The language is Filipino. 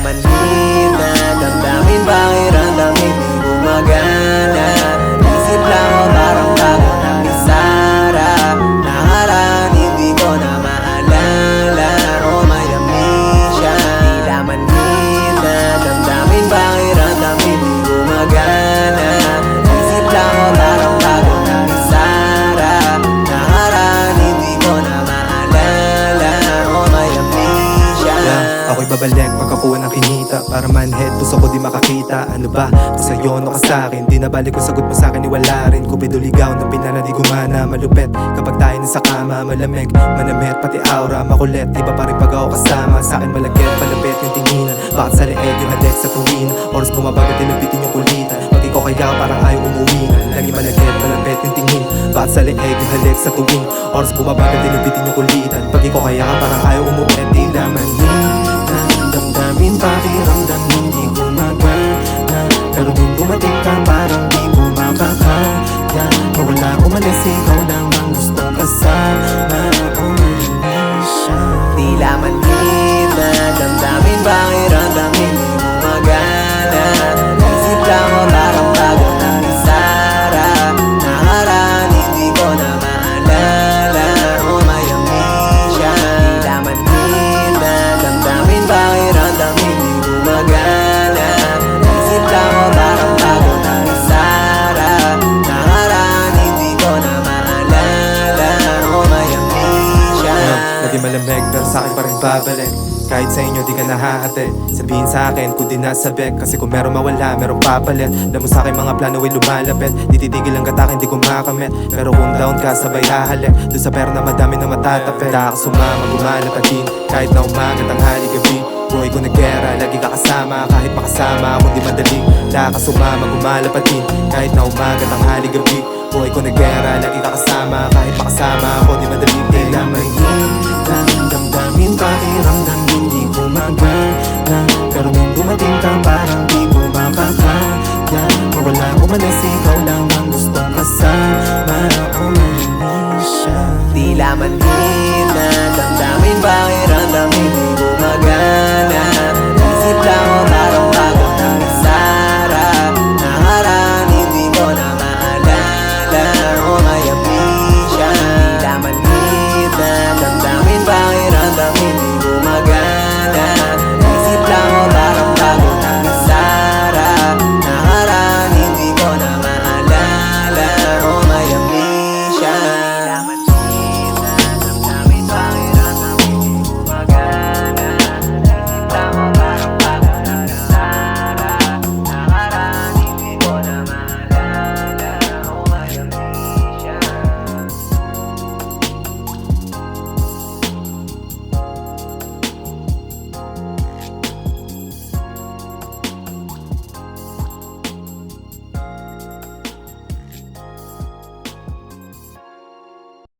manhin na damdamin, pakiramdam hindi gumagana. Isip lang o parang bago ng isara. Nakaraan hindi ko na maalala o may amnesia. Tila manhin na damdamin, pakiramdam hindi gumagana. Isip lang o parang bago ng isara. Nakaraan hindi ko na maalala o may amnesia. Ako'y babalik pagkakuha ng kinita. Para manhead, puso ko di makakita. Ano ba? Basta yun o ka sa'kin. Di na balik kung sagot mo sa'kin, iwala rin. Kupido ligaw ng pinana di gumana. Malupet kapag tayo na sa kama. Malamig, manamit, pati aura makulit. Iba pa rin pag ako kasama. Sa'kin malagkit, palapit yung tinginan. Bakit sa leeg yung halik sa tuwin? Oras bumabagat, tinabitin yung kulitan. Pag ikaw kaya parang ayaw umuwi. Lagi malagkit, palapit yung tingin. Bakit sa leeg yung halik sa tuwin? Oras bumabagat, tinabitin yung kulitan. Pag ikaw kaya parang ayaw umuwi. Tila manhin damdamin, pakiramdam hindi gumagana. Pero nung dumating ka parang di mo makakaya. Mawala umalis, ikaw lang ang gustong kasama. Umalis siya. Tila manhin na damdamin, pakiramdam hindi gumagana. Isip lang o parang bago ng isara. Nakaraan hindi ko na maalala o may amnesia. Tila manhin na damdamin, pakiramdam hindi gumagana. Isip lang o parang bago ng isara. Nakaraan hindi ko na maalala o may amnesia. Lagi malamig pero sa'kin pa rin babalik. Kahit sa inyo di ka nahahati. Sabihin sa'kin kung di nasabik. Kasi kung meron mawala, meron papalit. Alam mo sa'kin mga plano ay lumalapit. Di titigil ang gatakin, di kumakamit. Pero kung down ka, sabay hahalik. Doon sa pera na madami na matatapit. Taka sumama, gumalapad din. Kahit na umaga, tanghali, gabi. Buhay ko nagkera, lagi ka kasama. Kahit makasama ako di madali. Taka sumama, gumalapad din. Kahit na umaga, tanghali, gabi. Buhay ko nagkera, lagi ka kasama. Kahit makasama ako di madali. Tila manhin na damdamin, pakiramdam hindi gumagana. Pero nung dumating ka parang